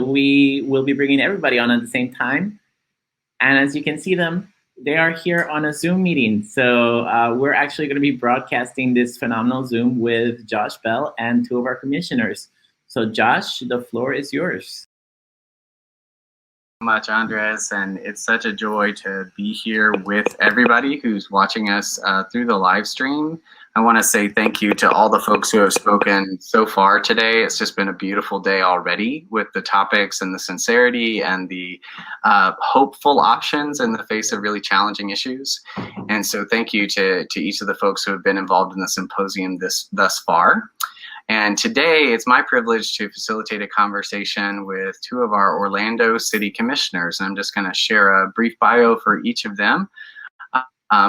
we will be bringing everybody on at the same time. And as you can see them, they are here on a Zoom meeting. So we're actually going to be broadcasting this phenomenal Zoom with Josh Bell and two of our commissioners. So Josh, the floor is yours. Much, Andres, and it's such a joy to be here with everybody who's watching us through the live stream. I want to say thank you to all the folks who have spoken so far today. It's just been a beautiful day already with the topics and the sincerity and the hopeful options in the face of really challenging issues. And so thank you to each of the folks who have been involved in the symposium thus far. And today it's my privilege to facilitate a conversation with two of our Orlando City Commissioners. And I'm just going to share a brief bio for each of them.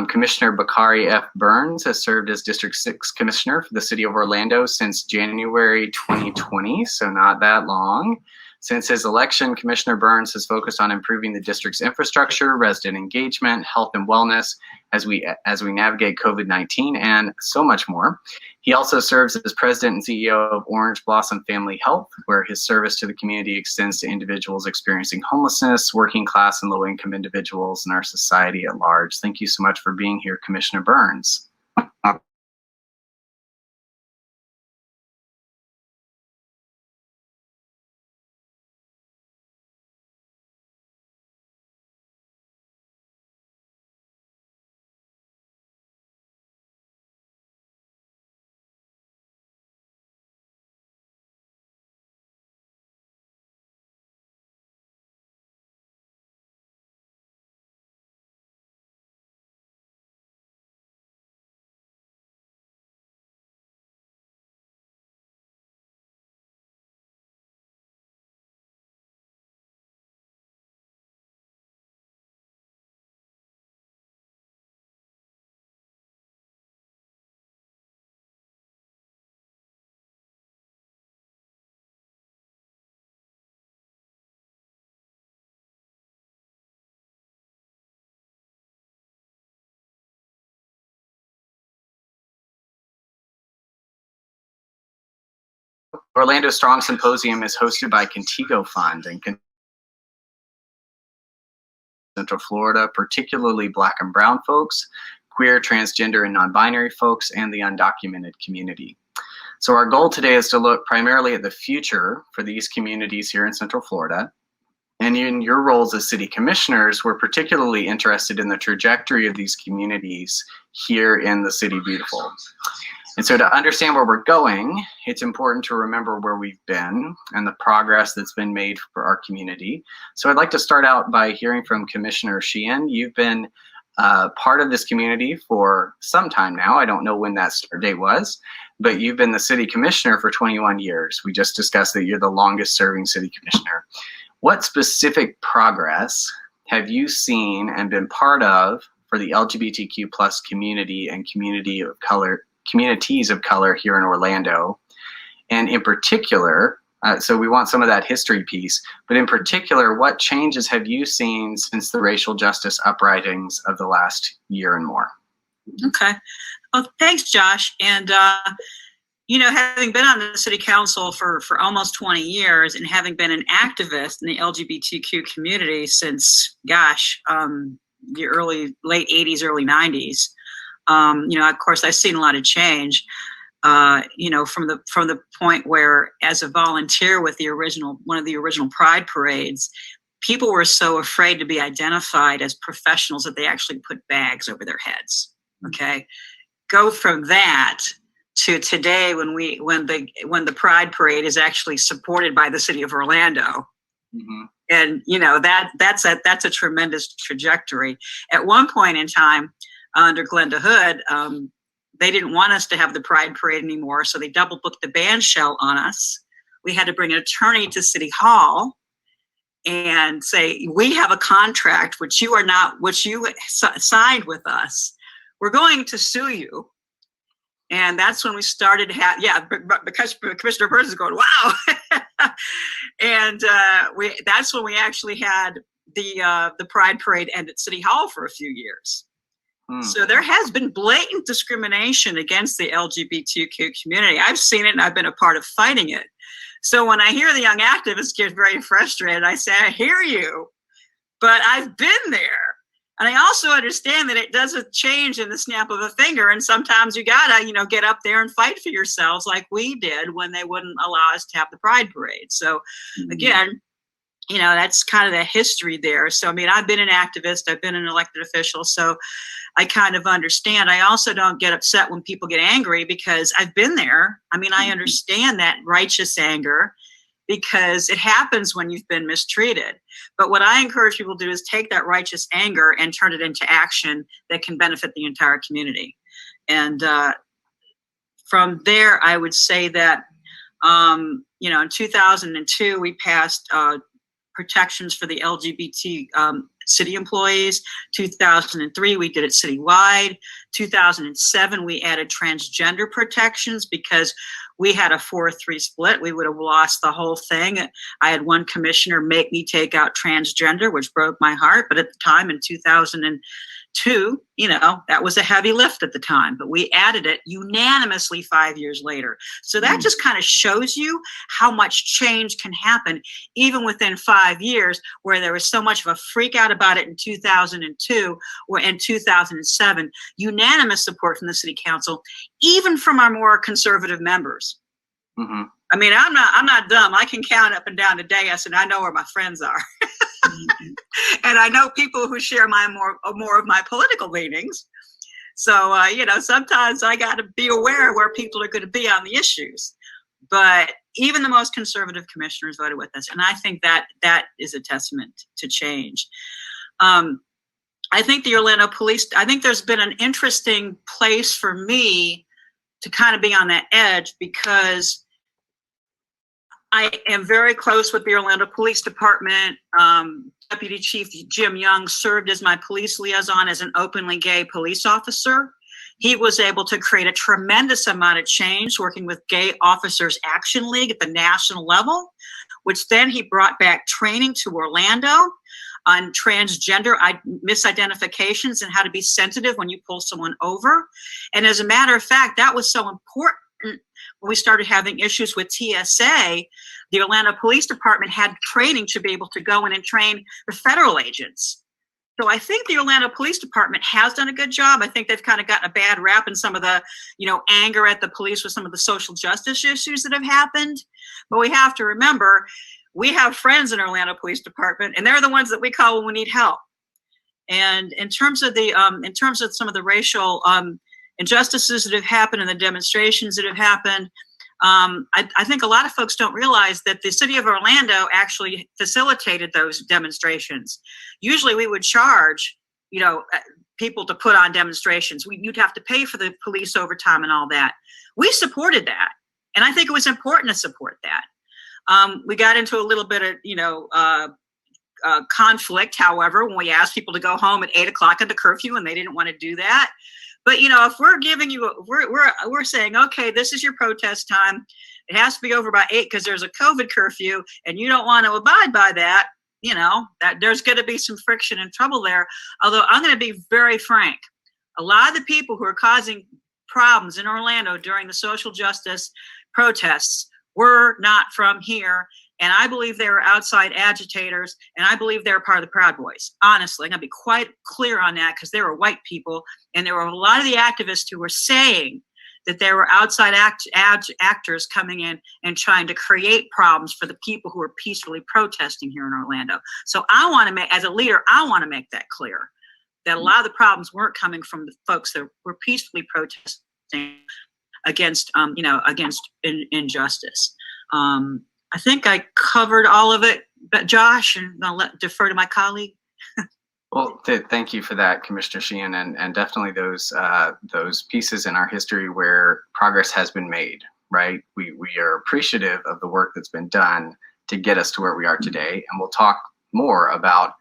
Commissioner Bakari F. Burns has served as District 6 Commissioner for the City of Orlando since January 2020, so not that long. Since his election, Commissioner Burns has focused on improving the district's infrastructure, resident engagement, health and wellness as we navigate COVID-19 and so much more. He also serves as president and CEO of Orange Blossom Family Health, where his service to the community extends to individuals experiencing homelessness, working class and low-income individuals, and our society at large. Thank you so much for being here, Commissioner Burns. Orlando Strong Symposium is hosted by Contigo Fund and Central Florida, particularly Black and Brown folks, queer, transgender, and non-binary folks, and the undocumented community. So our goal today is to look primarily at the future for these communities here in Central Florida. And in your roles as city commissioners, we're particularly interested in the trajectory of these communities here in the City Beautiful. And so to understand where we're going, it's important to remember where we've been and the progress that's been made for our community. So I'd like to start out by hearing from Commissioner Sheehan. You've been part of this community for some time now. I don't know when that start date was, but you've been the city commissioner for 21 years. We just discussed that you're the longest serving city commissioner. What specific progress have you seen and been part of for the LGBTQ plus community and communities of color here in Orlando? And in particular, so we want some of that history piece, but in particular, what changes have you seen since the racial justice uprisings of the last year and more? Okay. Well, thanks, Josh. And, having been on the city council for almost 20 years and having been an activist in the LGBTQ community since, the late 80s, early 90s, of course, I've seen a lot of change, from the point where, as a volunteer with one of the original Pride parades, people were so afraid to be identified as professionals that they actually put bags over their heads. Okay, go from that to today when the Pride parade is actually supported by the city of Orlando. Mm-hmm. And that's a tremendous trajectory. At one point in time, under Glenda Hood, they didn't want us to have the Pride Parade anymore, so they double booked the band shell on us. We had to bring an attorney to City Hall and say, we have a contract which you signed with us. We're going to sue you. And that's when we started because Commissioner Burns is going, wow. And that's when we actually had the Pride Parade end at City Hall for a few years. So there has been blatant discrimination against the LGBTQ community. I've seen it and I've been a part of fighting it. So when I hear the young activists get very frustrated, I say, I hear you, but I've been there. And I also understand that it doesn't change in the snap of a finger. And sometimes you gotta, get up there and fight for yourselves like we did when they wouldn't allow us to have the Pride Parade. So again, that's kind of the history there. So, I mean, I've been an activist, I've been an elected official, so I kind of understand. I also don't get upset when people get angry because I've been there. I mean, I understand that righteous anger because it happens when you've been mistreated. But what I encourage people to do is take that righteous anger and turn it into action that can benefit the entire community. And from there, I would say that, in 2002, we passed protections for the LGBT city employees. 2003, we did it citywide. 2007, we added transgender protections because we had a 4-3 split. We would have lost the whole thing. I had one commissioner make me take out transgender, which broke my heart. But at the time in 2002, that was a heavy lift at the time, but we added it unanimously 5 years later. So that just kind of shows you how much change can happen even within 5 years, where there was so much of a freak out about it in 2002 or in 2007, unanimous support from the city council, even from our more conservative members. Mm-hmm. I mean, I'm not dumb. I can count up and down the dais, and I know where my friends are. And I know people who share more of my political leanings. So, sometimes I got to be aware where people are going to be on the issues. But even the most conservative commissioners voted with us. And I think that is a testament to change. I think the Orlando Police, I think there's been an interesting place for me to kind of be on that edge because I am very close with the Orlando Police Department. Deputy Chief Jim Young served as my police liaison as an openly gay police officer. He was able to create a tremendous amount of change working with Gay Officers Action League at the national level, which then he brought back training to Orlando on transgender misidentifications and how to be sensitive when you pull someone over. And as a matter of fact, that was so important. When we started having issues with TSA, the Orlando Police Department had training to be able to go in and train the federal agents. So I think the Orlando Police Department has done a good job. I think they've kind of gotten a bad rap in some of the, anger at the police with some of the social justice issues that have happened. But we have to remember, we have friends in Orlando Police Department, and they're the ones that we call when we need help. And in terms of some of the racial injustices that have happened and the demonstrations that have happened, I think a lot of folks don't realize that the city of Orlando actually facilitated those demonstrations. Usually we would charge, people to put on demonstrations. You'd have to pay for the police overtime and all that. We supported that. And I think it was important to support that. We got into a little bit of, conflict, however, when we asked people to go home at 8 o'clock at the curfew and they didn't want to do that. But, if we're giving you, we're saying, okay, this is your protest time. It has to be over by 8 because there's a COVID curfew and you don't want to abide by that, that there's going to be some friction and trouble there. Although I'm going to be very frank. A lot of the people who are causing problems in Orlando during the social justice protests were not from here. And I believe they were outside agitators, and I believe they were part of the Proud Boys. Honestly, I'm going to be quite clear on that because they were white people, and there were a lot of the activists who were saying that there were outside actors coming in and trying to create problems for the people who were peacefully protesting here in Orlando. So as a leader, I want to make that clear, that a lot of the problems weren't coming from the folks that were peacefully protesting against injustice. I think I covered all of it, but Josh, and I'll defer to my colleague. Well, thank you for that, Commissioner Sheehan, and definitely those pieces in our history where progress has been made, right? We are appreciative of the work that's been done to get us to where we are today, and we'll talk more about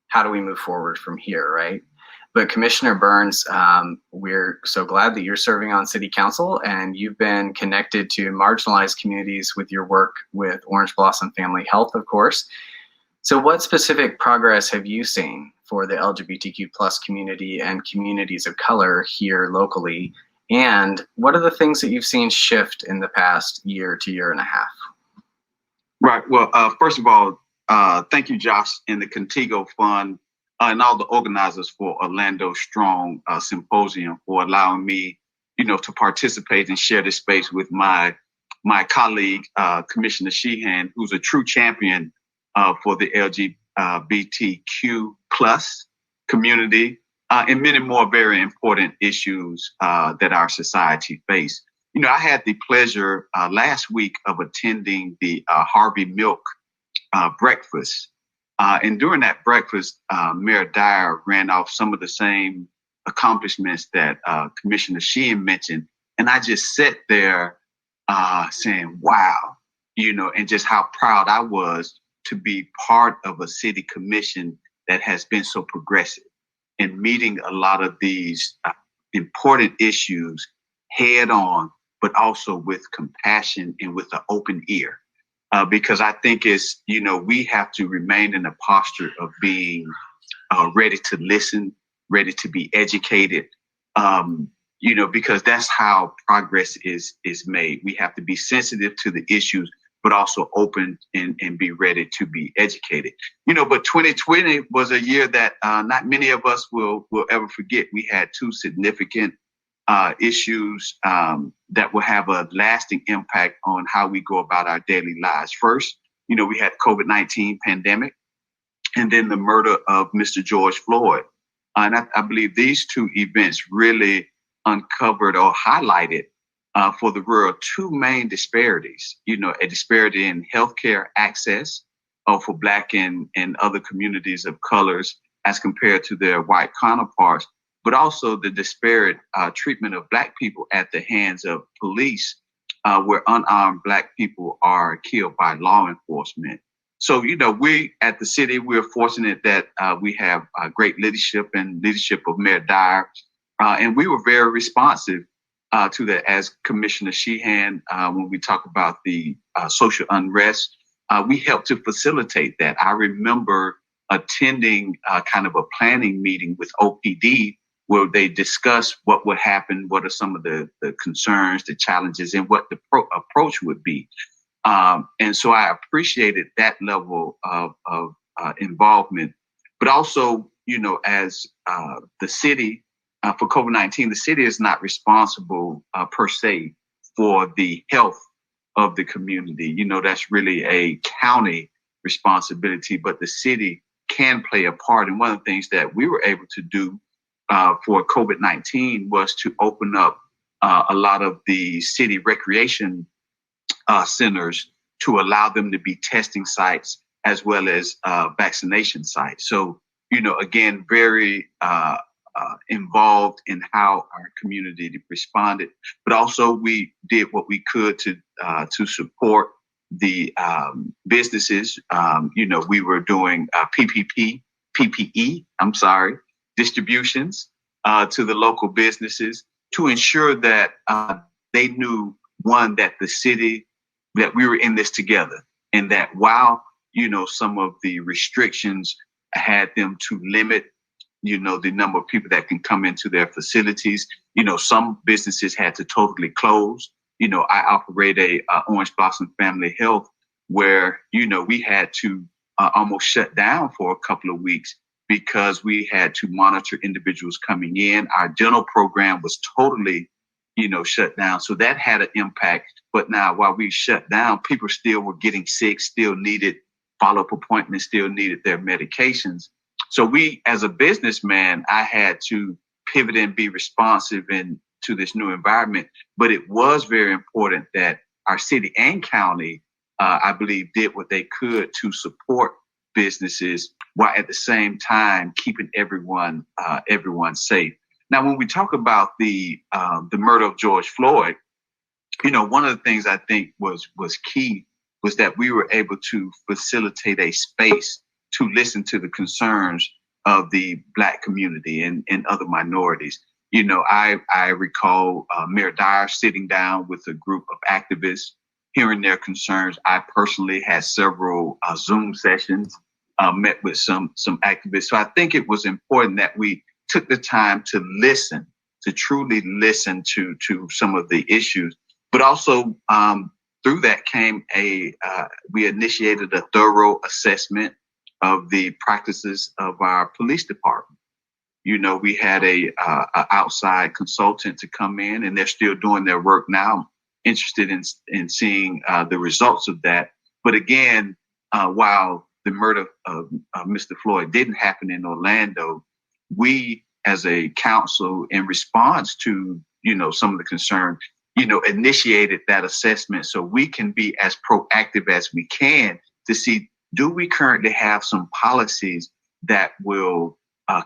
how do we move forward from here, right? But Commissioner Burns, we're so glad that you're serving on City Council and you've been connected to marginalized communities with your work with Orange Blossom Family Health, of course. So what specific progress have you seen for the LGBTQ plus community and communities of color here locally? And what are the things that you've seen shift in the past year to year and a half? Right. Well, first of all, thank you, Josh, and the Contigo Fund, and all the organizers for Orlando Strong Symposium for allowing me, to participate and share this space with my colleague, Commissioner Sheehan, who's a true champion for the LGBTQ plus community and many more very important issues that our society face. I had the pleasure last week of attending the Harvey Milk breakfast. And during that breakfast, Mayor Dyer ran off some of the same accomplishments that Commissioner Sheehan mentioned. And I just sat there saying, wow, and just how proud I was to be part of a city commission that has been so progressive in meeting a lot of these important issues head on, but also with compassion and with an open ear. Because I think we have to remain in a posture of being ready to listen, ready to be educated, because that's how progress is made. We have to be sensitive to the issues, but also open and be ready to be educated. But 2020 was a year that not many of us will ever forget. We had two significant issues that will have a lasting impact on how we go about our daily lives. First, we had COVID-19 pandemic, and then the murder of Mr. George Floyd. And I believe these two events really uncovered or highlighted for the world two main disparities. A disparity in healthcare access for Black and other communities of colors as compared to their white counterparts, but also the disparate treatment of Black people at the hands of police, where unarmed Black people are killed by law enforcement. So, we at the city, we're fortunate that we have great leadership of Mayor Dyer. And we were very responsive to that as Commissioner Sheehan. When we talk about the social unrest, we helped to facilitate that. I remember attending kind of a planning meeting with OPD where they discussed what would happen, what are some of the concerns, the challenges, and what the approach would be. And so I appreciated that level of involvement. But also, as the city, for COVID-19, the city is not responsible per se for the health of the community. That's really a county responsibility, but the city can play a part. And one of the things that we were able to do for COVID-19 was to open up a lot of the city recreation centers to allow them to be testing sites as well as vaccination sites. So, again, very involved in how our community responded, but also we did what we could to support the businesses. We were doing PPE, distributions to the local businesses to ensure that they knew, one, that the city, that we were in this together, and that while, some of the restrictions had them to limit, the number of people that can come into their facilities, some businesses had to totally close. I operate a Orange Blossom Family Health where, we had to almost shut down for a couple of weeks because we had to monitor individuals coming in. Our dental program was totally, shut down. So that had an impact. But now while we shut down, people still were getting sick, still needed follow-up appointments, still needed their medications. So we, as a businessman, I had to pivot and be responsive to this new environment. But it was very important that our city and county, I believe, did what they could to support businesses while at the same time keeping everyone safe. Now, when we talk about the murder of George Floyd, one of the things I think was key was that we were able to facilitate a space to listen to the concerns of the Black community and other minorities. I recall Mayor Dyer sitting down with a group of activists, hearing their concerns. I personally had several Zoom sessions, met with some activists. So I think it was important that we took the time to listen, to truly listen to some of the issues, but also through that came we initiated a thorough assessment of the practices of our police department. We had a outside consultant to come in, and they're still doing their work now. I'm interested in seeing the results of that. But again, while the murder of Mr. Floyd didn't happen in Orlando, we as a council, in response to some of the concern, initiated that assessment so we can be as proactive as we can to see, do we currently have some policies that will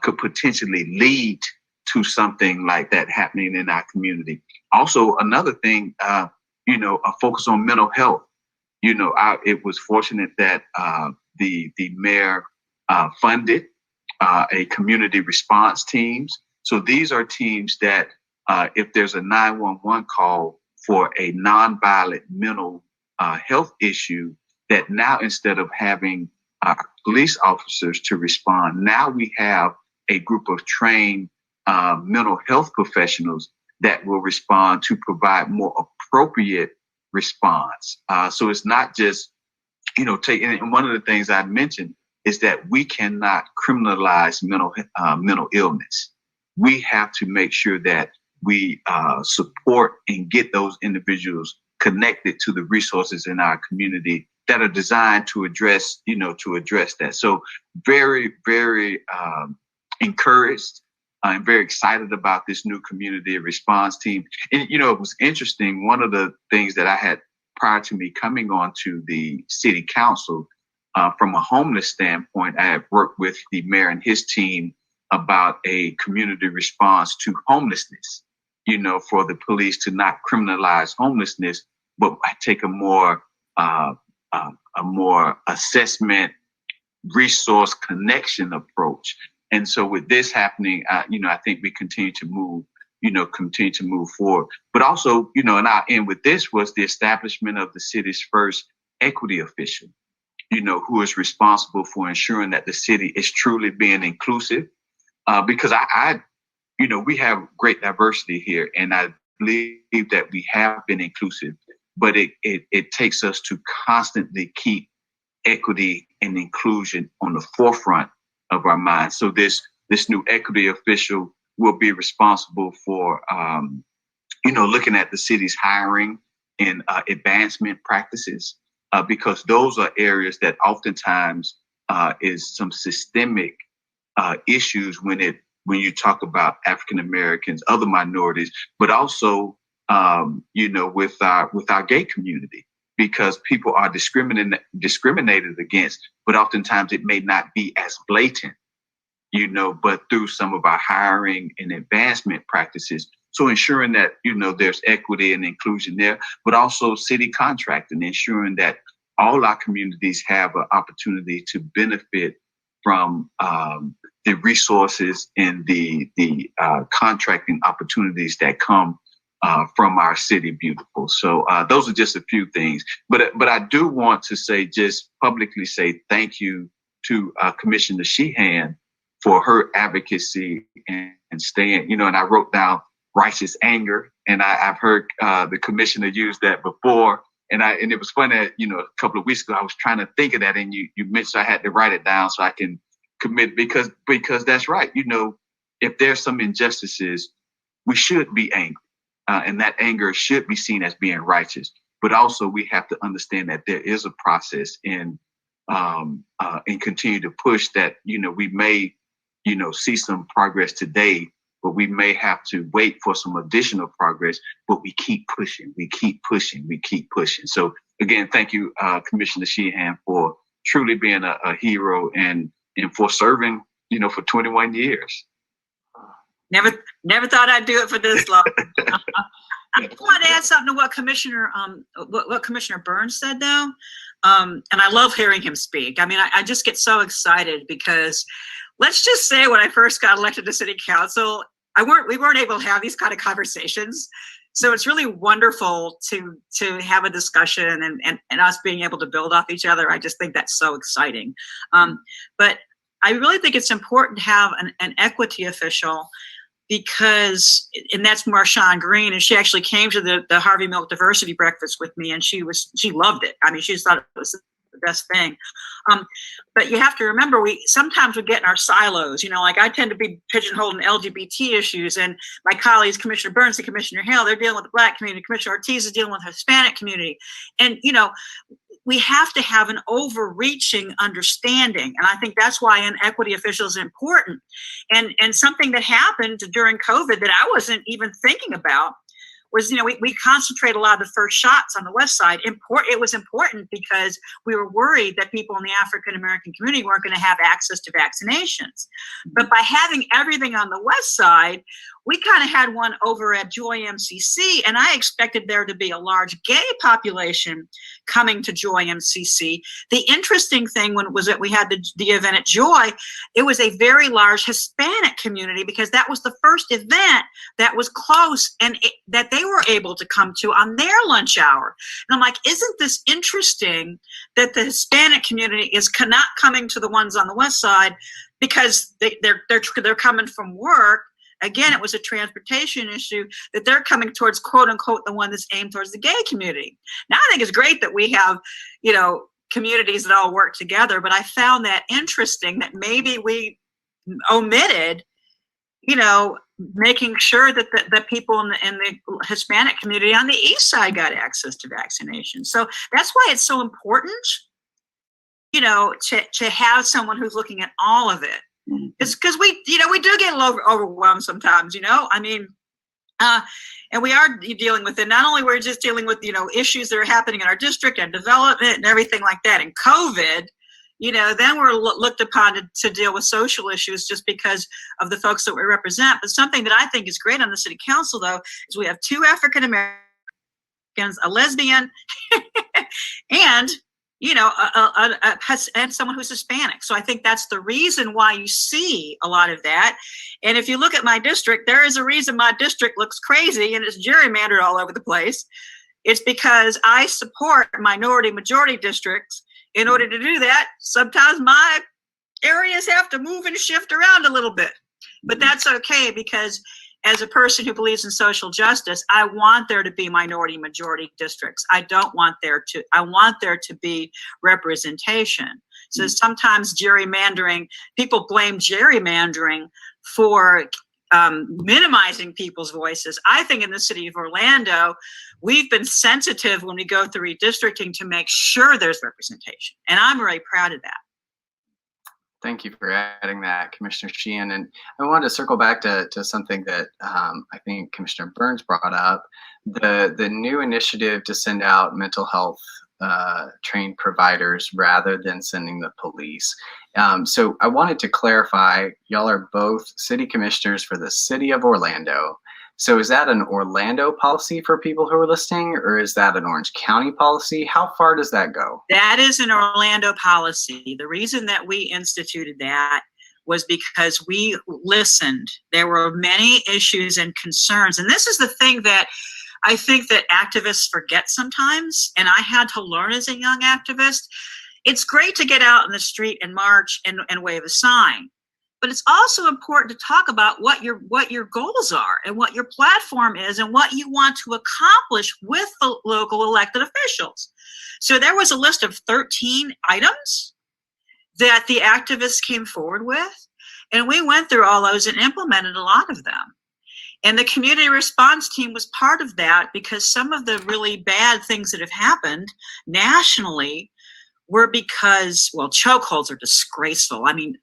could potentially lead to something like that happening in our community. Also, another thing, a focus on mental health. It was fortunate that the mayor funded a community response teams. So these are teams that if there's a 911 call for a nonviolent mental health issue, that now instead of having police officers to respond, now we have a group of trained mental health professionals that will respond to provide more appropriate response. So it's not just, taking. And one of the things I mentioned is that we cannot criminalize mental illness. We have to make sure that we support and get those individuals connected to the resources in our community that are designed to address that. So very, very encouraged. I'm very excited about this new community response team. And, it was interesting. One of the things that I had prior to me coming on to the city council, from a homeless standpoint, I had worked with the mayor and his team about a community response to homelessness, for the police to not criminalize homelessness, but take a more assessment, resource connection approach. And so with this happening, I think we continue to move forward. But also, and I'll end with this, was the establishment of the city's first equity official, who is responsible for ensuring that the city is truly being inclusive. Because we have great diversity here, and I believe that we have been inclusive, but it takes us to constantly keep equity and inclusion on the forefront of our minds. So this new equity official will be responsible for, looking at the city's hiring and advancement practices, because those are areas that oftentimes is some systemic issues when you talk about African Americans, other minorities, but also with our gay community, because people are discriminated against, but oftentimes it may not be as blatant, but through some of our hiring and advancement practices. So ensuring that, there's equity and inclusion there, but also city contracting, ensuring that all our communities have an opportunity to benefit from the resources and the contracting opportunities that come from our city beautiful. So those are just a few things. But I do want to just publicly say thank you to Commissioner Sheehan for her advocacy and staying, and I wrote down righteous anger, and I've heard the commissioner use that before. And it was funny that, a couple of weeks ago, I was trying to think of that, and you mentioned I had to write it down so I can commit, because that's right. If there's some injustices, we should be angry, and that anger should be seen as being righteous. But also we have to understand that there is a process and continue to push that, we may, see some progress today, but we may have to wait for some additional progress, but we keep pushing, we keep pushing, we keep pushing. So again, thank you, Commissioner Sheehan, for truly being a hero and for serving, for 21 years. Never thought I'd do it for this long. I want to add something to what Commissioner Burns said, though. And I love hearing him speak. I mean, I just get so excited because let's just say when I first got elected to city council, we weren't able to have these kind of conversations. So it's really wonderful to have a discussion and us being able to build off each other. I just think that's so exciting. But I really think it's important to have an equity official, because, and that's Marshawn Green, and she actually came to the Harvey Milk Diversity Breakfast with me, and she loved it. I mean, she just thought it was the best thing. But you have to remember, we sometimes get in our silos. Like I tend to be pigeonholed in LGBT issues, and my colleagues, Commissioner Burns and Commissioner Hale, they're dealing with the Black community. Commissioner Ortiz is dealing with the Hispanic community, and we have to have an overreaching understanding. And I think that's why inequity officials is important. And something that happened during COVID that I wasn't even thinking about was, we concentrate a lot of the first shots on the West Side. It was important because we were worried that people in the African-American community weren't going to have access to vaccinations. But by having everything on the West Side, we kind of had one over at Joy MCC, and I expected there to be a large gay population coming to Joy MCC. The interesting thing was that we had the event at Joy, it was a very large Hispanic community, because that was the first event that was close and that they were able to come to on their lunch hour. And I'm like, isn't this interesting that the Hispanic community is not coming to the ones on the West Side because they're coming from work? Again, it was a transportation issue, that they're coming towards, quote unquote, the one that's aimed towards the gay community. Now, I think it's great that we have, communities that all work together, but I found that interesting that maybe we omitted, making sure that the people in the Hispanic community on the East Side got access to vaccinations. So that's why it's so important, to have someone who's looking at all of it. It's because we do get a little overwhelmed sometimes, and we are dealing with it. Not only we're just dealing with, issues that are happening in our district and development and everything like that. And COVID, then we're looked upon to deal with social issues just because of the folks that we represent. But something that I think is great on the city council, though, is we have 2 African Americans, a lesbian, and and someone who's Hispanic. So I think that's the reason why you see a lot of that. And if you look at my district, there is a reason my district looks crazy and it's gerrymandered all over the place. It's because I support minority majority districts. In order to do that, sometimes my areas have to move and shift around a little bit. But that's okay, because as a person who believes in social justice, I want there to be minority majority districts. I want there to be representation. So sometimes people blame gerrymandering for minimizing people's voices. I think in the city of Orlando, we've been sensitive when we go through redistricting to make sure there's representation. And I'm very proud of that. Thank you for adding that, Commissioner Sheehan. And I wanted to circle back to something that I think Commissioner Burns brought up, the new initiative to send out mental health trained providers rather than sending the police. So I wanted to clarify, y'all are both city commissioners for the city of Orlando. So is that an Orlando policy for people who are listening, or is that an Orange County policy? How far does that go? That is an Orlando policy. The reason that we instituted that was because we listened. There were many issues and concerns. And this is the thing that I think that activists forget sometimes, and I had to learn as a young activist. It's great to get out in the street and march and wave a sign. But it's also important to talk about what your goals are and what your platform is and what you want to accomplish with the local elected officials. So there was a list of 13 items that the activists came forward with, and we went through all those and implemented a lot of them. And the community response team was part of that, because some of the really bad things that have happened nationally were because, well, chokeholds are disgraceful. I mean,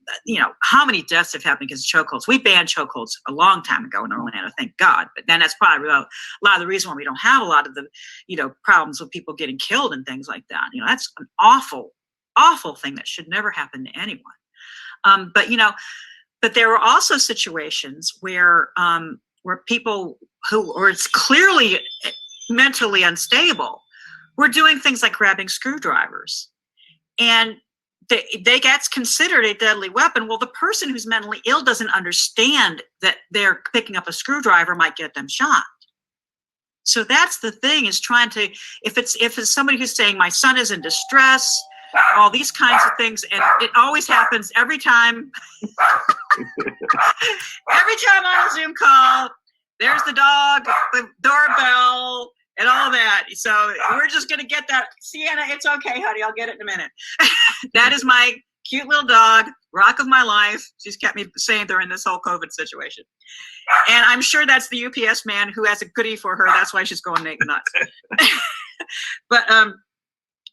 how many deaths have happened because of chokeholds? We banned chokeholds a long time ago in Orlando, thank God. But then that's probably a lot of the reason why we don't have a lot of the, problems with people getting killed and things like that. That's an awful, awful thing that should never happen to anyone. But there were also situations where people who were clearly mentally unstable were doing things like grabbing screwdrivers. And they gets considered a deadly weapon. Well, the person who's mentally ill doesn't understand that they're picking up a screwdriver might get them shot. So that's the thing, is trying to, if it's somebody who's saying my son is in distress, all these kinds of things, and it always happens every time Every time on a Zoom call, there's the dog, the doorbell, and all that. So we're just going to get that. Sienna, it's okay, honey. I'll get it in a minute. That is my cute little dog, rock of my life. She's kept me sane during this whole COVID situation. And I'm sure that's the UPS man who has a goodie for her. That's why she's going naked nuts.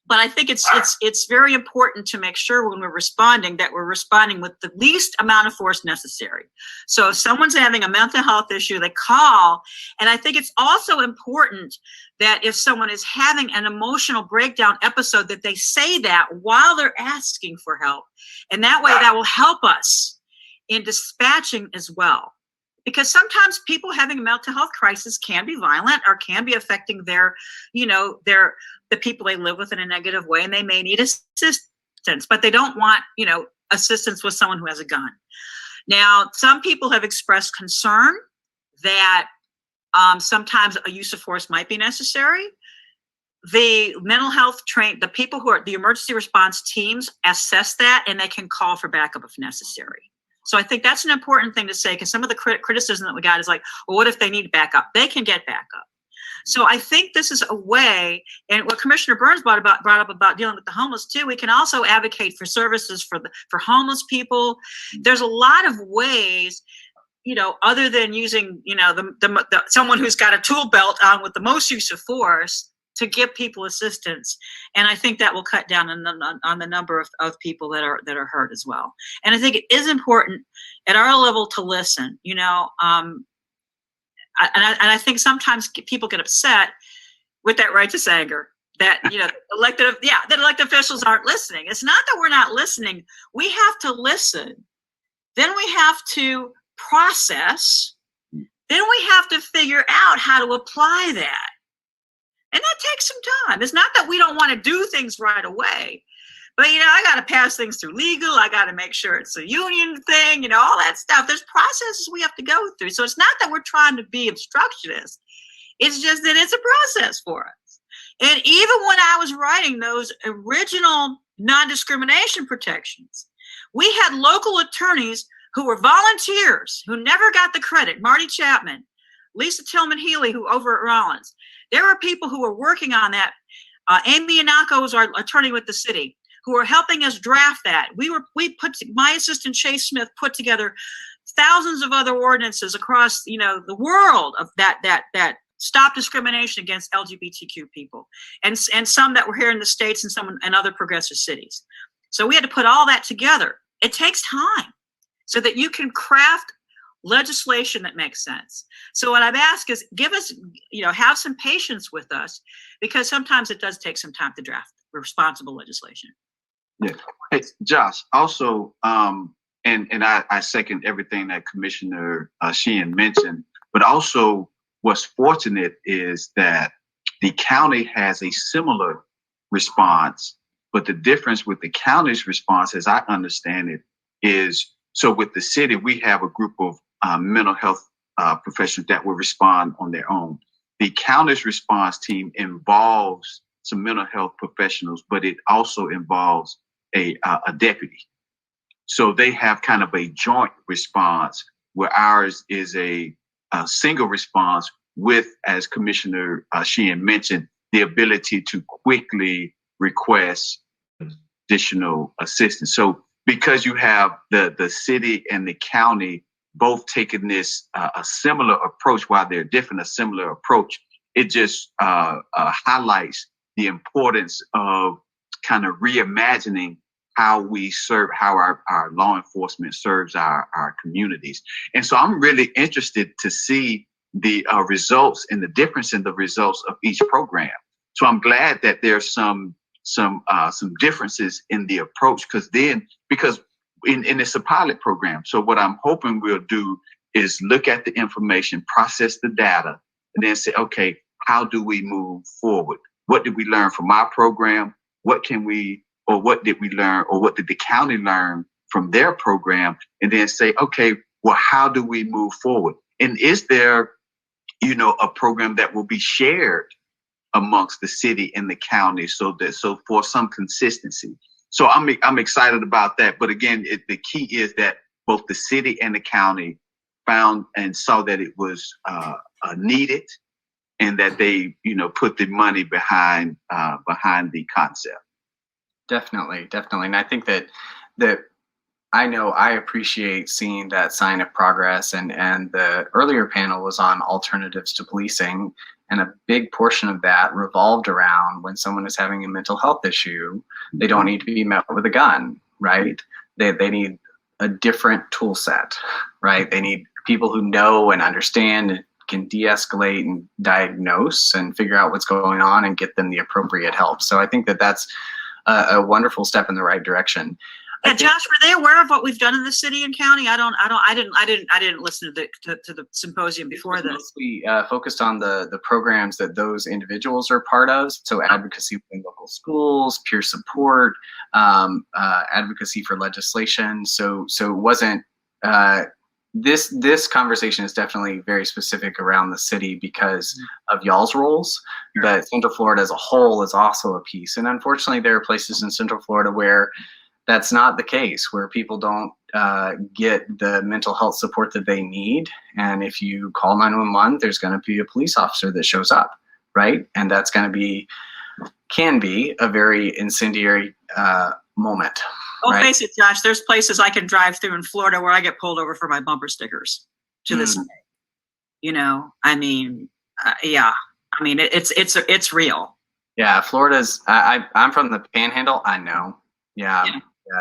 But I think it's very important to make sure when we're responding that we're responding with the least amount of force necessary. So if someone's having a mental health issue, they call. And I think it's also important that if someone is having an emotional breakdown episode, that they say that while they're asking for help. And that way that will help us in dispatching as well. Because sometimes people having a mental health crisis can be violent or can be affecting their, the people they live with in a negative way, and they may need assistance, but they don't want, assistance with someone who has a gun. Now, some people have expressed concern that sometimes a use of force might be necessary. The mental health the people who are the emergency response teams assess that, and they can call for backup if necessary. So I think that's an important thing to say, because some of the criticism that we got is like, well, what if they need backup? They can get backup. So I think this is a way, and what Commissioner Burns brought up about dealing with the homeless too, we can also advocate for services for homeless people. There's a lot of ways, other than using, someone who's got a tool belt on with the most use of force to give people assistance. And I think that will cut down on the number of people that are hurt as well. And I think it is important at our level to listen, and I think sometimes people get upset with that righteous anger that, that elected officials aren't listening. It's not that we're not listening. We have to listen. Then we have to process. Then we have to figure out how to apply that. And that takes some time. It's not that we don't want to do things right away, but, I got to pass things through legal. I got to make sure it's a union thing, all that stuff. There's processes we have to go through. So it's not that we're trying to be obstructionist. It's just that it's a process for us. And even when I was writing those original non-discrimination protections, we had local attorneys who were volunteers who never got the credit. Marty Chapman, Lisa Tillman Healy, who over at Rollins. There are people who were working on that. Amy Anako was our attorney with the city, who were helping us draft that. My assistant Chase Smith put together thousands of other ordinances across, the world of that stop discrimination against LGBTQ people, and some that were here in the States and some in other progressive cities. So we had to put all that together. It takes time so that you can craft legislation that makes sense. So what I've asked is give us, have some patience with us, because sometimes it does take some time to draft responsible legislation. Yeah. Hey, Josh, also, and I second everything that Commissioner Sheehan mentioned, but also what's fortunate is that the county has a similar response, but the difference with the county's response, as I understand it, is so with the city, we have a group of mental health professionals that will respond on their own. The county's response team involves some mental health professionals, but it also involves a deputy. So they have kind of a joint response, where ours is a single response with, as Commissioner Sheehan mentioned, the ability to quickly request additional assistance. So because you have the city and the county both taking this a similar approach, while they're different, a similar approach, it just highlights the importance of kind of reimagining how we serve, how our law enforcement serves our communities. And so I'm really interested to see the results and the difference in the results of each program. So I'm glad that there's some differences in the approach, because it's a pilot program. So what I'm hoping we'll do is look at the information, process the data, and then say, okay, how do we move forward? What did we learn from our program? What did we learn, or what did the county learn from their program? And then say, okay, well, how do we move forward? And is there, a program that will be shared amongst the city and the county, so for some consistency? So I'm excited about that. But again, the key is that both the city and the county found and saw that it was needed, and that they, put the money behind the concept. Definitely, definitely. And I think that I appreciate seeing that sign of progress, and the earlier panel was on alternatives to policing, and a big portion of that revolved around when someone is having a mental health issue, they don't need to be met with a gun, right? They need a different tool set, right? They need people who know and understand and can de-escalate and diagnose and figure out what's going on and get them the appropriate help. So I think that that's a wonderful step in the right direction. Yeah, Josh, were they aware of what we've done in the city and county? I didn't listen to the symposium before this. We focused on the programs that those individuals are part of. So advocacy in local schools, peer support, advocacy for legislation. So it wasn't, this conversation is definitely very specific around the city because of y'all's roles, but Central Florida as a whole is also a piece. And unfortunately, there are places in Central Florida where that's not the case, where people don't get the mental health support that they need. And if you call 911, there's going to be a police officer that shows up, right? And that's going to can be a very incendiary moment. Well, right? Face it, Josh, there's places I can drive through in Florida where I get pulled over for my bumper stickers to this day. Yeah, I mean, it's real. Yeah, Florida's, I'm from the Panhandle, I know. Yeah,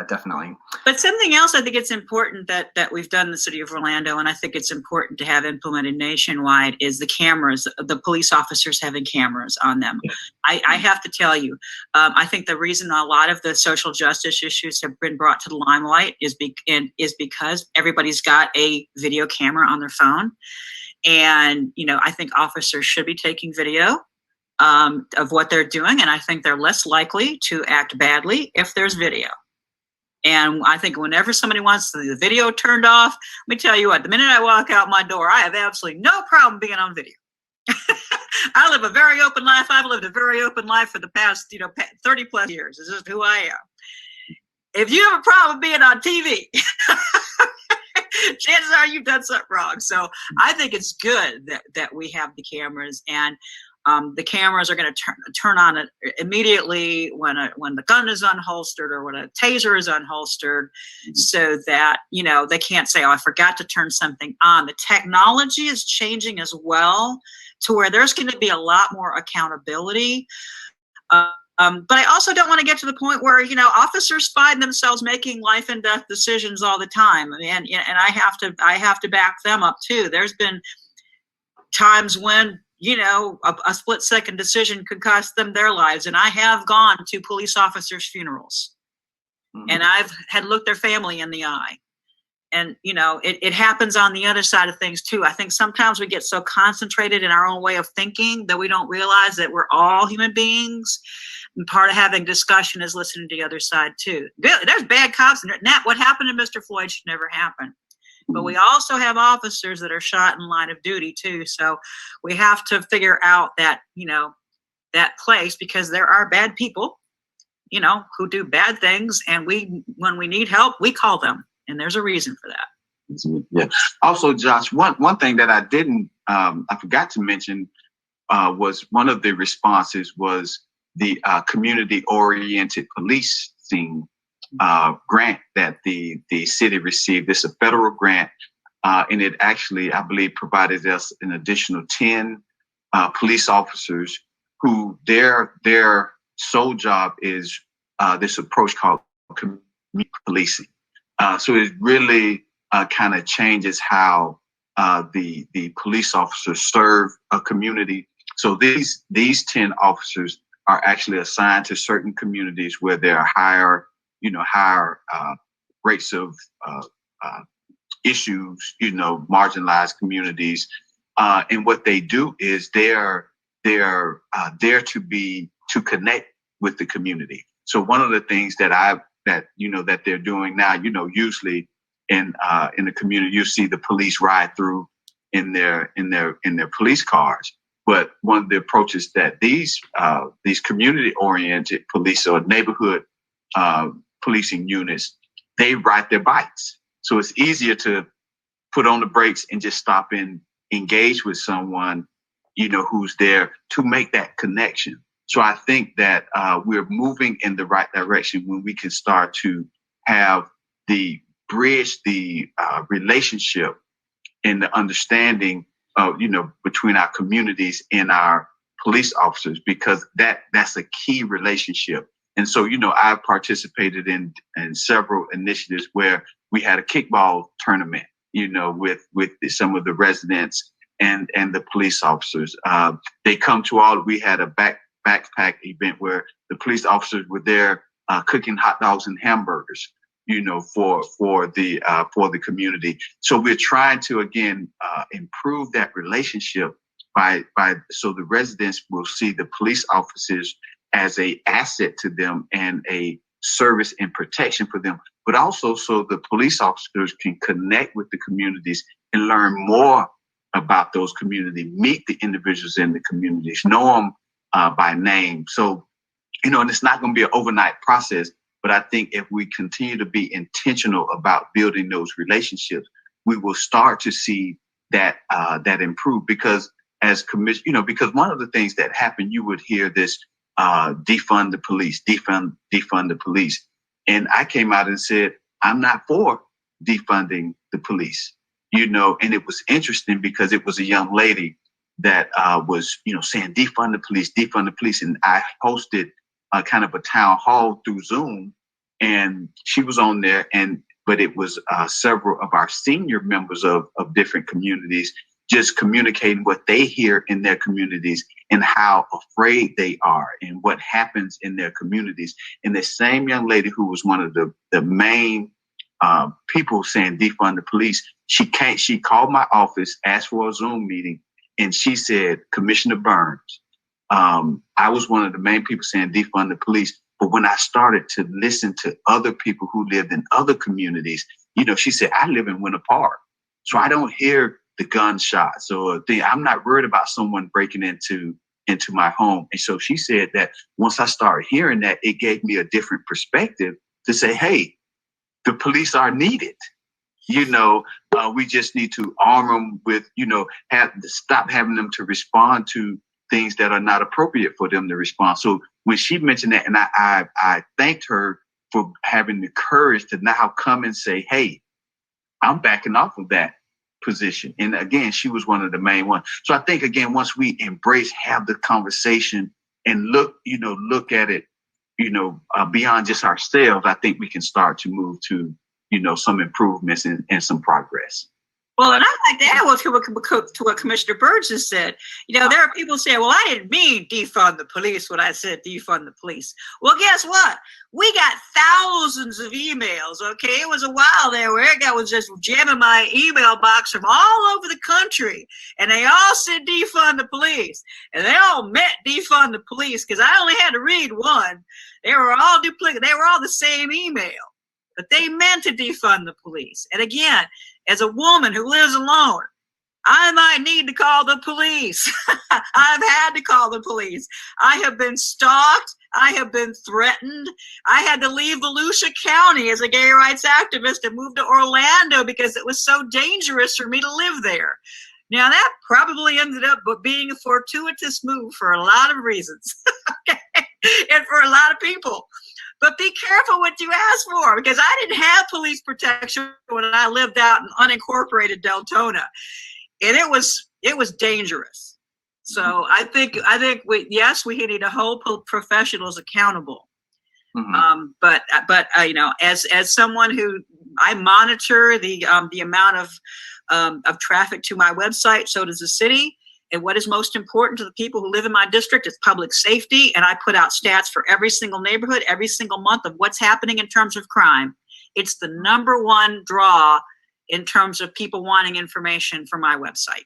definitely. But something else I think it's important that we've done in the city of Orlando, and I think it's important to have implemented nationwide, is the cameras, the police officers having cameras on them. I have to tell you, I think the reason a lot of the social justice issues have been brought to the limelight is because everybody's got a video camera on their phone. And, I think officers should be taking video of what they're doing, and I think they're less likely to act badly if there's video. And I think whenever somebody wants the video turned off, let me tell you what, the minute I walk out my door, I have absolutely no problem being on video. I live a very open life. I've lived a very open life for the past, 30 plus years. This is who I am. If you have a problem being on TV, chances are you've done something wrong. So I think it's good that we have the cameras, and the cameras are going to turn on it immediately when the gun is unholstered or when a taser is unholstered, so that they can't say, "Oh, I forgot to turn something on." The technology is changing as well, to where there's going to be a lot more accountability. But I also don't want to get to the point where officers find themselves making life and death decisions all the time, and I have to back them up too. There's been times when a split-second decision could cost them their lives. And I have gone to police officers' funerals, and I've had looked their family in the eye. And, it happens on the other side of things too. I think sometimes we get so concentrated in our own way of thinking that we don't realize that we're all human beings. And part of having discussion is listening to the other side too. There's bad cops, and what happened to Mr. Floyd should never happen. But we also have officers that are shot in line of duty too. So we have to figure out that, that place, because there are bad people, who do bad things. And when we need help, we call them. And there's a reason for that. Yeah. Also, Josh, one thing that I forgot to mention was one of the responses was the community-oriented policing grant that the city received. It's a federal grant, and it actually, I believe, provided us an additional 10 police officers who their sole job is this approach called community policing. So it really kind of changes how the police officers serve a community. So these 10 officers are actually assigned to certain communities where there are higher rates of issues, marginalized communities. And what they do is they're there to connect with the community. So one of the things that they're doing now, usually in the community, you see the police ride through in their police cars. But one of the approaches that these community-oriented police or neighborhood policing units, they ride their bikes. So it's easier to put on the brakes and just stop and engage with someone, who's there to make that connection. So I think that we're moving in the right direction when we can start to have the bridge, the relationship and the understanding of, between our communities and our police officers, because that's a key relationship. And so, I've participated in several initiatives where we had a kickball tournament, with some of the residents and the police officers. They come to we had a backpack event where the police officers were there cooking hot dogs and hamburgers, for the community. So we're trying to again improve that relationship by so the residents will see the police officers as a asset to them and a service and protection for them, but also so the police officers can connect with the communities and learn more about those communities, meet the individuals in the communities, know them by name. So, and it's not going to be an overnight process, but I think if we continue to be intentional about building those relationships, we will start to see that improve. Because as commission, because one of the things that happened, you would hear this defund the police, defund the police. And I came out and said, I'm not for defunding the police, and it was interesting because it was a young lady that was, saying defund the police, defund the police. And I hosted kind of a town hall through Zoom, and she was on there, but it was several of our senior members of different communities just communicating what they hear in their communities and how afraid they are and what happens in their communities. And the same young lady who was one of the main people saying defund the police, she called my office, asked for a Zoom meeting, and she said, Commissioner Burns, I was one of the main people saying defund the police. But when I started to listen to other people who lived in other communities, she said, I live in Winter Park, so I don't hear the gunshots or I'm not worried about someone breaking into my home. And so she said that once I started hearing that, it gave me a different perspective to say, hey, the police are needed. We just need to arm them with, stop having them to respond to things that are not appropriate for them to respond. So when she mentioned that, and I thanked her for having the courage to now come and say, hey, I'm backing off of that position. And again, she was one of the main ones. So I think, again, once we embrace, have the conversation and look at it, beyond just ourselves, I think we can start to move to, some improvements and some progress. Well, and I like to add to what Commissioner Burns has said. There are people saying, well, I didn't mean defund the police when I said defund the police. Well, guess what? We got thousands of emails, okay? It was a while there where that was just jamming my email box from all over the country. And they all said defund the police. And they all meant defund the police because I only had to read one. They were all duplicate. They were all the same email. But they meant to defund the police. And again, as a woman who lives alone, I might need to call the police. I've had to call the police. I have been stalked. I have been threatened. I had to leave Volusia County as a gay rights activist and move to Orlando because it was so dangerous for me to live there. Now, that probably ended up being a fortuitous move for a lot of reasons, okay? And for a lot of people. But be careful what you ask for, because I didn't have police protection when I lived out in unincorporated Deltona, and it was dangerous. So I think we need to hold professionals accountable. Mm-hmm. But as someone who I monitor the amount of traffic to my website, so does the city. And what is most important to the people who live in my district is public safety. And I put out stats for every single neighborhood, every single month of what's happening in terms of crime. It's the number one draw in terms of people wanting information from my website.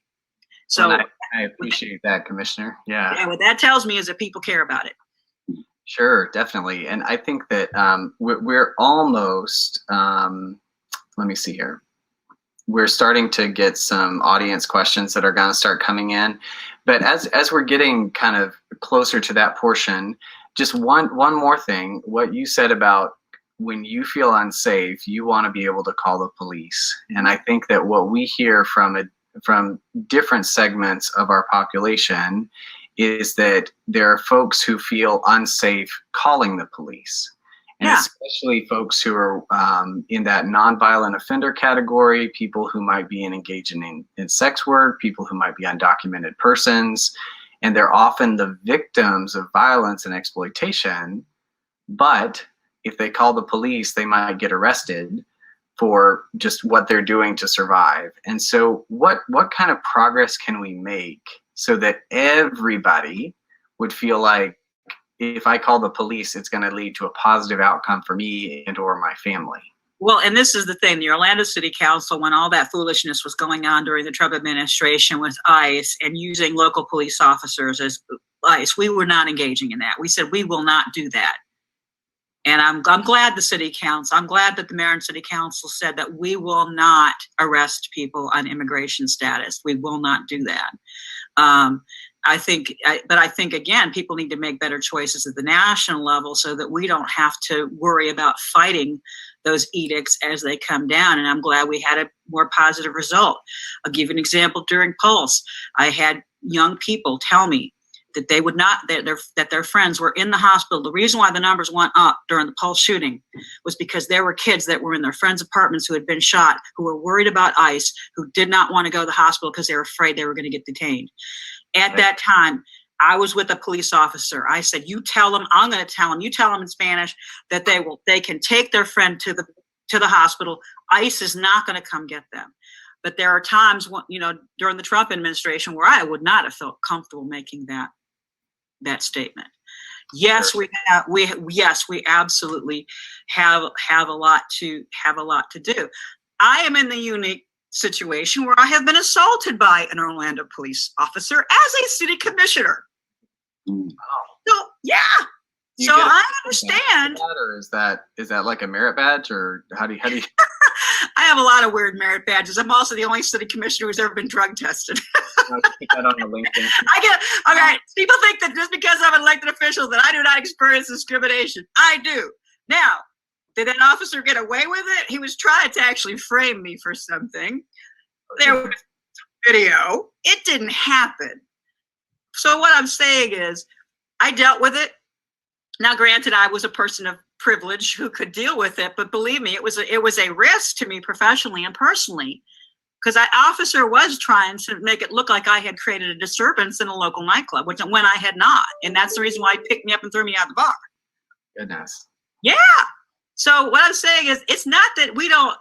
So well, I appreciate that, Commissioner. Yeah. What that tells me is that people care about it. Sure, definitely. And I think that we're almost, let me see here. We're starting to get some audience questions that are going to start coming in. But as we're getting kind of closer to that portion, just one more thing, what you said about when you feel unsafe, you want to be able to call the police. And I think that what we hear from different segments of our population is that there are folks who feel unsafe calling the police. And especially folks who are in that nonviolent offender category, people who might be engaging in sex work, people who might be undocumented persons, and they're often the victims of violence and exploitation. But if they call the police, they might get arrested for just what they're doing to survive. And so what kind of progress can we make so that everybody would feel like, if I call the police, it's going to lead to a positive outcome for me and or my family? Well, and this is the thing, the Orlando City Council, when all that foolishness was going on during the Trump administration with ICE and using local police officers as ICE, we were not engaging in that. We said, we will not do that. And I'm glad the city council, I'm glad that the mayor and city council said that we will not arrest people on immigration status. We will not do that. I think again, people need to make better choices at the national level so that we don't have to worry about fighting those edicts as they come down. And I'm glad we had a more positive result. I'll give you an example. During Pulse, I had young people tell me that they would not, that their friends were in the hospital. The reason why the numbers went up during the Pulse shooting was because there were kids that were in their friends' apartments who had been shot, who were worried about ICE, who did not want to go to the hospital because they were afraid they were going to get detained. At that time, I was with a police officer. I said, you tell them, I'm going to tell them, you tell them in Spanish that they can take their friend to the hospital. ICE is not going to come get them. But there are times when, during the Trump administration where I would not have felt comfortable making that statement. Yes, we absolutely have a lot to do. I am in the unique situation where I have been assaulted by an Orlando police officer as a city commissioner. So yeah. So I understand. Or is that like a merit badge, or how do you? I have a lot of weird merit badges. I'm also the only city commissioner who's ever been drug tested. Put that on the LinkedIn. Okay. People think that just because I'm an elected official that I do not experience discrimination. I do. Now, did that officer get away with it? He was trying to actually frame me for something. There was video. It didn't happen. So what I'm saying is, I dealt with it. Now, granted, I was a person of privilege who could deal with it, but believe me, it was a risk to me professionally and personally, because that officer was trying to make it look like I had created a disturbance in a local nightclub, when I had not, and that's the reason why he picked me up and threw me out the bar. Goodness. Yeah. So what I'm saying is, it's not that we don't,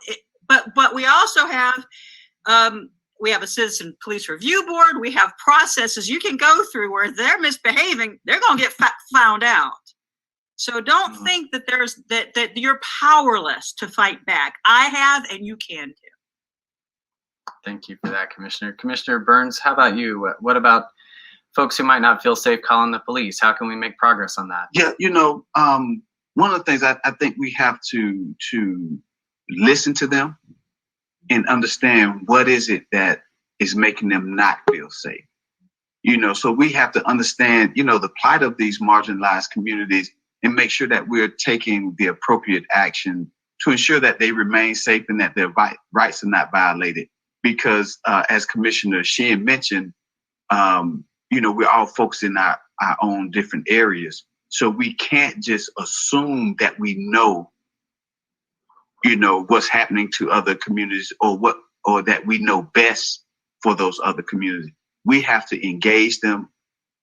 but we also have. We have a citizen police review board. We have processes you can go through where they're misbehaving, they're going to get found out. So don't think that that you're powerless to fight back. I have, and you can too. Thank you for that, Commissioner. Commissioner Burns, how about you? What about folks who might not feel safe calling the police? How can we make progress on that? Yeah, one of the things I think we have to listen to them and understand what is it that is making them not feel safe. So we have to understand, the plight of these marginalized communities and make sure that we're taking the appropriate action to ensure that they remain safe and that their rights are not violated. Because as Commissioner Sheehan mentioned, we're all focused in our own different areas. So we can't just assume that we know what's happening to other communities or that we know best for those other communities. We have to engage them,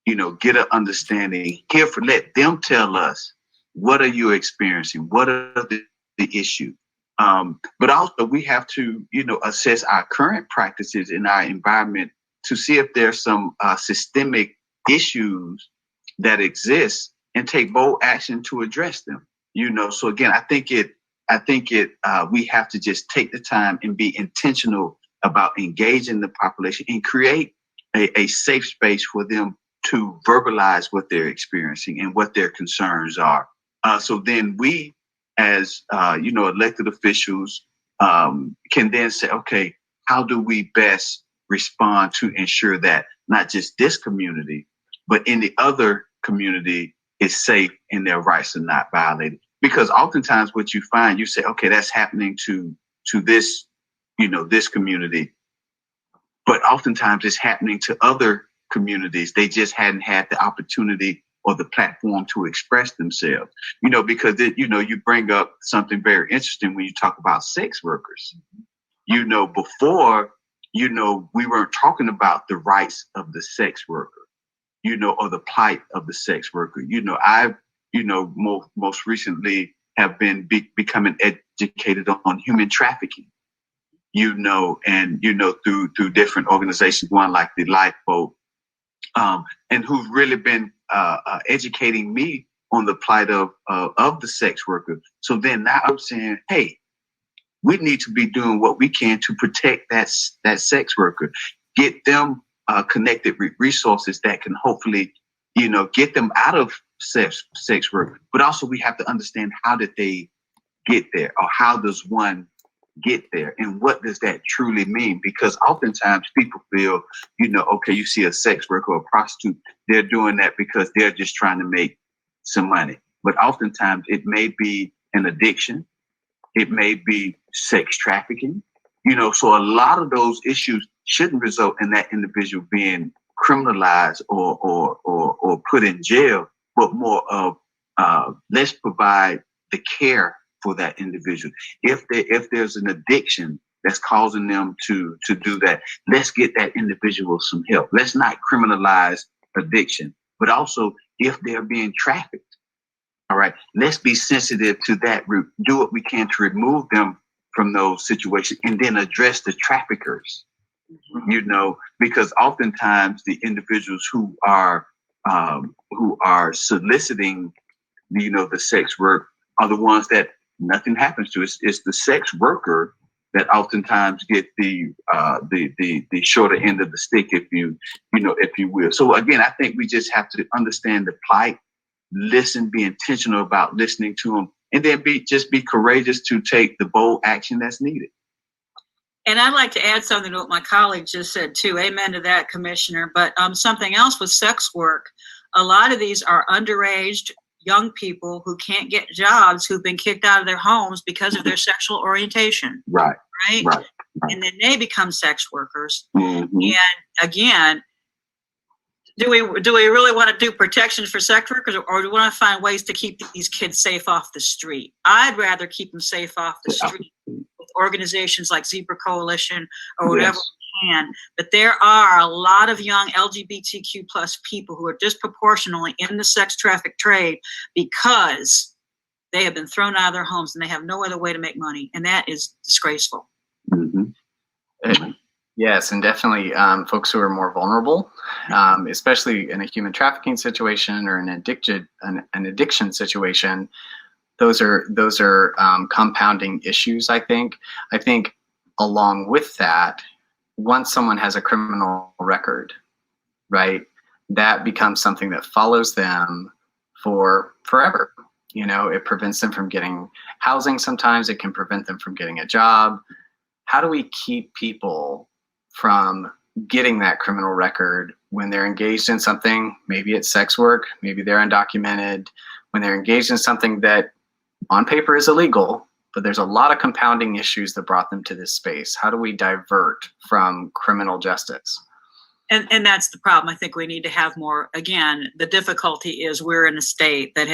get an understanding, let them tell us, what are you experiencing? What are the issue? But also we have to, assess our current practices in our environment to see if there's some systemic issues that exist and take bold action to address them. So again, I think we have to just take the time and be intentional about engaging the population and create a safe space for them to verbalize what they're experiencing and what their concerns are. So then we, as elected officials, can then say, okay, how do we best respond to ensure that not just this community, but any other community is safe and their rights are not violated? because oftentimes what you find, you say, okay, that's happening to this, this community, but oftentimes it's happening to other communities. They just hadn't had the opportunity or the platform to express themselves, because you bring up something very interesting when you talk about sex workers. Before, we weren't talking about the rights of the sex worker, or the plight of the sex worker. I've, most recently have been becoming educated on human trafficking, and, through different organizations, one like the Lifeboat, and who've really been educating me on the plight of the sex worker. So then now I'm saying, hey, we need to be doing what we can to protect that sex worker, get them connected with resources that can hopefully, get them out of sex work. But also we have to understand, how did they get there, or how does one get there, and what does that truly mean? Because oftentimes people feel, okay, you see a sex worker or a prostitute, they're doing that because they're just trying to make some money. But oftentimes it may be an addiction. It may be sex trafficking, so a lot of those issues shouldn't result in that individual being criminalized or put in jail, but more of let's provide the care for that individual. If there's an addiction that's causing them to do that, let's get that individual some help. Let's not criminalize addiction, but also if they're being trafficked, all right, let's be sensitive to that root. Do what we can to remove them from those situations, and then address the traffickers, because oftentimes the individuals who are soliciting, the sex work are the ones that nothing happens to. It's the sex worker that oftentimes get the shorter end of the stick, if you will. So again, I think we just have to understand the plight, listen, be intentional about listening to them, and then be courageous to take the bold action that's needed. And I'd like to add something to what my colleague just said too. Amen to that, Commissioner. But something else with sex work, a lot of these are underage young people who can't get jobs, who've been kicked out of their homes because of their sexual orientation. Right. And then they become sex workers. Mm-hmm. And again, do we really want to do protections for sex workers, or do we want to find ways to keep these kids safe off the street? I'd rather keep them safe off the street with organizations like Zebra Coalition or whatever we can. But there are a lot of young LGBTQ plus people who are disproportionately in the sex traffic trade because they have been thrown out of their homes and they have no other way to make money. And that is disgraceful. Mm-hmm. Yes, and definitely folks who are more vulnerable, especially in a human trafficking situation or an addiction situation. Those are compounding issues. I think along with that, once someone has a criminal record, right, that becomes something that follows them for forever. It prevents them from getting housing. Sometimes it can prevent them from getting a job. How do we keep people from getting that criminal record when they're engaged in something? Maybe it's sex work, maybe they're undocumented, when they're engaged in something that on paper is illegal, but there's a lot of compounding issues that brought them to this space. How do we divert from criminal justice? And that's the problem. I think we need to have more. Again, the difficulty is we're in a state that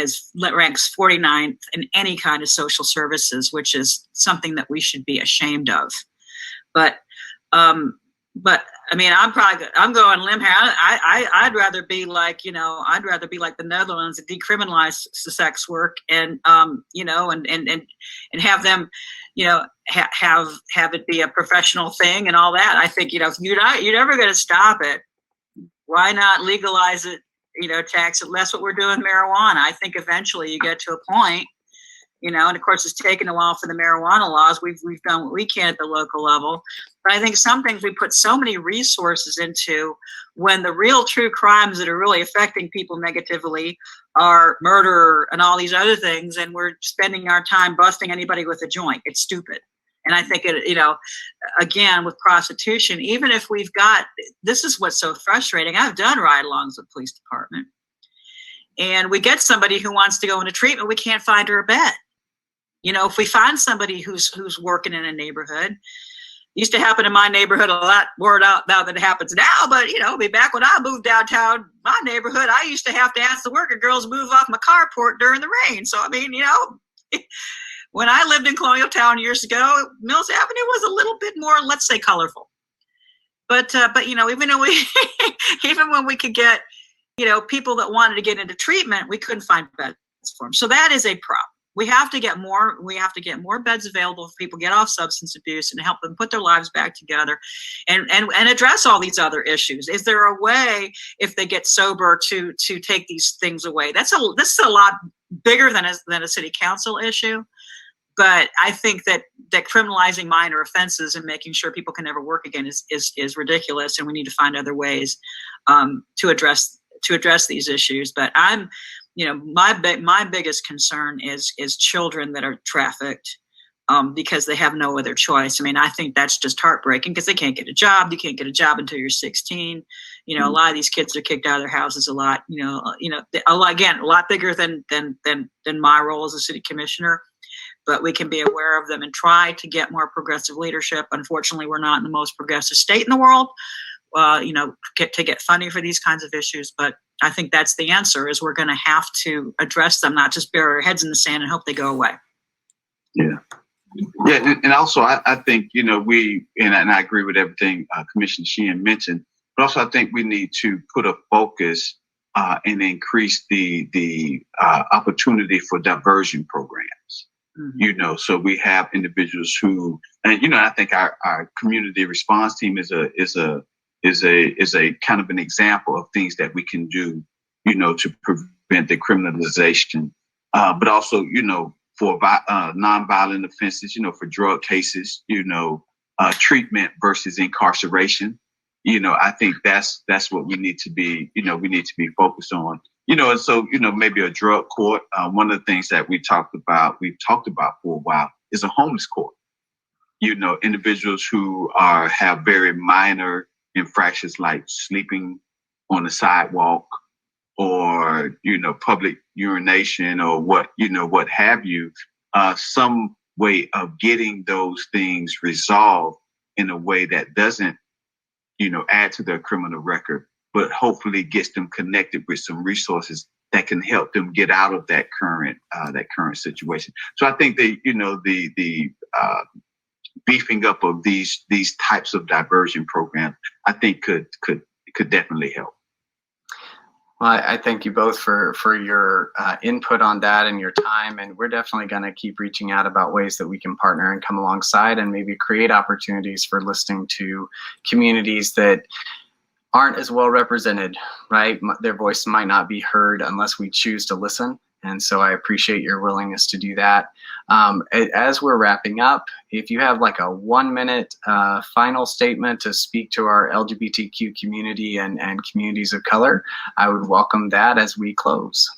ranks 49th in any kind of social services, which is something that we should be ashamed of. But I mean, I'm going limb here. I'd rather be like, the Netherlands and decriminalize sex work and have them, have it be a professional thing and all that. I think, if you're never going to stop it, why not legalize it, tax it? That's what we're doing with marijuana. I think eventually you get to a point, and of course it's taken a while for the marijuana laws. We've done what we can at the local level. But I think some things we put so many resources into, when the real true crimes that are really affecting people negatively are murder and all these other things, and we're spending our time busting anybody with a joint. It's stupid. And I think again, with prostitution, even if we've got, this is what's so frustrating. I've done ride-alongs with police department. and we get somebody who wants to go into treatment, we can't find her a bed. You know, if we find somebody who's working in a neighborhood, used to happen in my neighborhood a lot more now than it happens now. But, you know, back when I moved downtown my neighborhood, I used to have to ask the worker girls to move off my carport during the rain. So, I mean, you know, when I lived in Colonial Town years ago, Mills Avenue was a little bit more, let's say, colorful. But you know, even when we could get, you know, people that wanted to get into treatment, we couldn't find beds for them. So that is a problem. We have to get more beds available for people to get off substance abuse and help them put their lives back together and address all these other issues. Is there a way, if they get sober, to take these things away? This is a lot bigger than a city council issue. But I think that criminalizing minor offenses and making sure people can never work again is ridiculous, and we need to find other ways to address these issues. But you know, my biggest concern is children that are trafficked because they have no other choice. I mean, I think that's just heartbreaking because they can't get a job. You can't get a job until you're 16. You know, a lot of these kids are kicked out of their houses a lot. You know, a lot bigger than my role as a city commissioner. But we can be aware of them and try to get more progressive leadership. Unfortunately, we're not in the most progressive state in the world, you know, to get funding for these kinds of issues. But I think that's the answer, is we're going to have to address them, not just bury our heads in the sand and hope they go away. Yeah. Yeah. And also, I think, you know, and I agree with everything Commissioner Sheehan mentioned, but also I think we need to put a focus and increase the opportunity for diversion programs. Mm-hmm. You know, so we have individuals who, and you know, I think our community response team is a kind of an example of things that we can do, you know, to prevent the criminalization, but also, you know, for nonviolent offenses, you know, for drug cases, you know, treatment versus incarceration. You know, I think that's what we need to be, you know, focused on. You know, and so, you know, maybe a drug court. One of the things that we've talked about for a while is a homeless court. You know, individuals who have very minor infractions like sleeping on the sidewalk or, you know, public urination or what have you, some way of getting those things resolved in a way that doesn't, you know, add to their criminal record, but hopefully gets them connected with some resources that can help them get out of that current situation. So I think that, you know, the beefing up of these types of diversion programs, I think could definitely help. Well, I thank you both for your input on that and your time, and we're definitely going to keep reaching out about ways that we can partner and come alongside and maybe create opportunities for listening to communities that aren't as well represented, right? Their voice might not be heard unless we choose to listen. And so I appreciate your willingness to do that. As we're wrapping up, if you have like a 1-minute final statement to speak to our LGBTQ community and communities of color, I would welcome that as we close.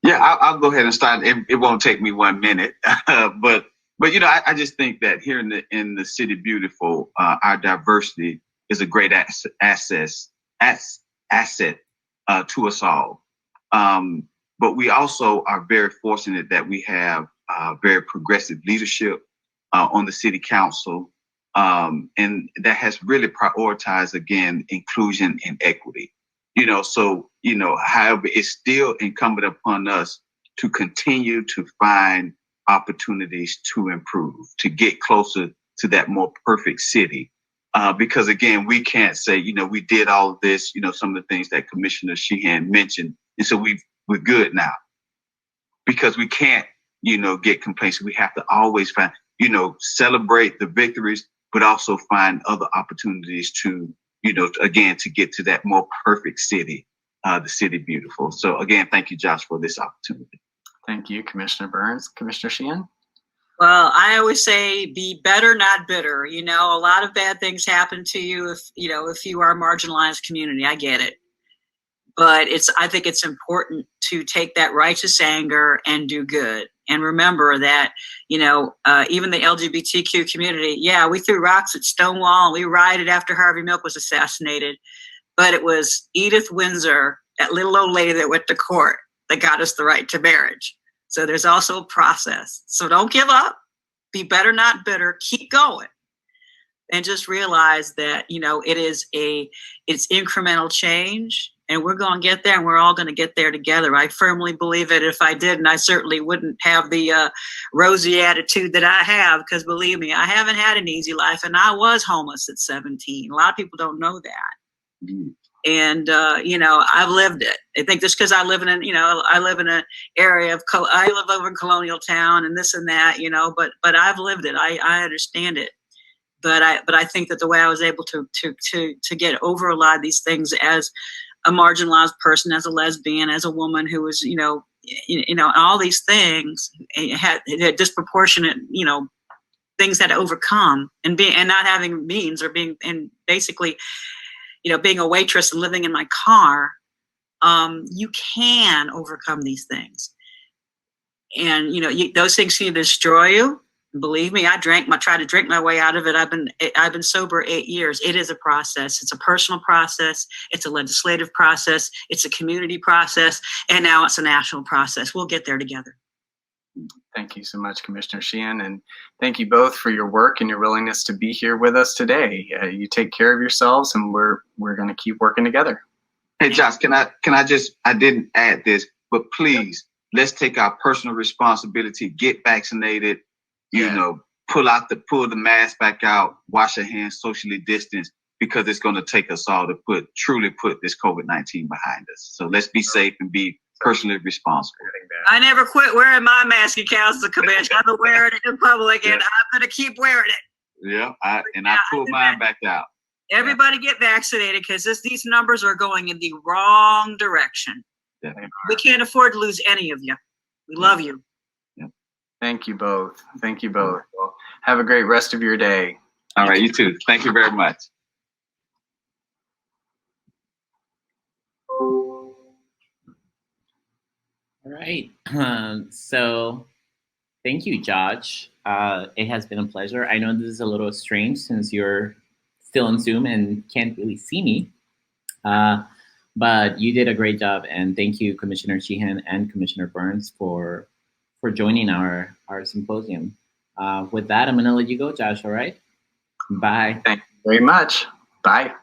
Yeah, I'll go ahead and start. It won't take me 1 minute, but you know, I just think that here in the City Beautiful, our diversity is a great asset to us all. But we also are very fortunate that we have very progressive leadership on the City Council, and that has really prioritized, again, inclusion and equity. You know, so, you know, however, it's still incumbent upon us to continue to find opportunities to improve, to get closer to that more perfect city. Because again, we can't say, you know, we did all of this, you know, some of the things that Commissioner Sheehan mentioned, and so we're good now. Because we can't, you know, get complacent. We have to always find, you know, celebrate the victories, but also find other opportunities to, you know, again, to get to that more perfect city, the City Beautiful. So again, thank you, Josh, for this opportunity. Thank you, Commissioner Burns. Commissioner Sheehan? Well, I always say be better, not bitter. You know, a lot of bad things happen to you if you are a marginalized community. I get it. But I think it's important to take that righteous anger and do good. And remember that, you know, even the LGBTQ community, yeah, we threw rocks at Stonewall and we rioted after Harvey Milk was assassinated. But it was Edith Windsor that little old lady that went to court that got us the right to marriage. So there's also a process. So don't give up. Be better, not bitter. Keep going. And just realize that, it's incremental change, and we're going to get there, and we're all going to get there together. I firmly believe it. If I didn't, I certainly wouldn't have the rosy attitude that I have, because believe me, I haven't had an easy life, and I was homeless at 17. A lot of people don't know that. Mm. And, I've lived it. I think just because I live in an area of, I live over in Colonial Town and this and that, but I've lived it. I understand it. But I think that the way I was able to get over a lot of these things as a marginalized person, as a lesbian, as a woman who was, all these things had disproportionate, things that overcome, and not having means, or basically, being a waitress and living in my car, you can overcome these things. And, those things can destroy you. Believe me, I tried to drink my way out of it. I've been sober 8 years. It is a process. It's a personal process. It's a legislative process. It's a community process. And now it's a national process. We'll get there together. Thank you so much, Commissioner Sheehan. And thank you both for your work and your willingness to be here with us today. You take care of yourselves, and we're going to keep working together. Hey, Josh, I didn't add this, but please, let's take our personal responsibility, get vaccinated, pull the mask back out, wash your hands, socially distance, because it's going to take us all to truly put this COVID-19 behind us. So let's be safe and be personally responsible. I never quit wearing my mask in council commission. I've been wearing it in public, and I'm going to keep wearing it. Yeah, I pulled mine back out. Everybody get vaccinated, because these numbers are going in the wrong direction. Yeah. We can't afford to lose any of you. We love you. Thank you both. Thank you both. Well, have a great rest of your day. All right, you too. Thank you very much. All right. So thank you, Josh. It has been a pleasure. I know this is a little strange since you're still on Zoom and can't really see me. But you did a great job. And thank you, Commissioner Sheehan and Commissioner Burns, for joining our symposium. With that, I'm going to let you go, Josh. All right? Bye. Thank you very much. Bye.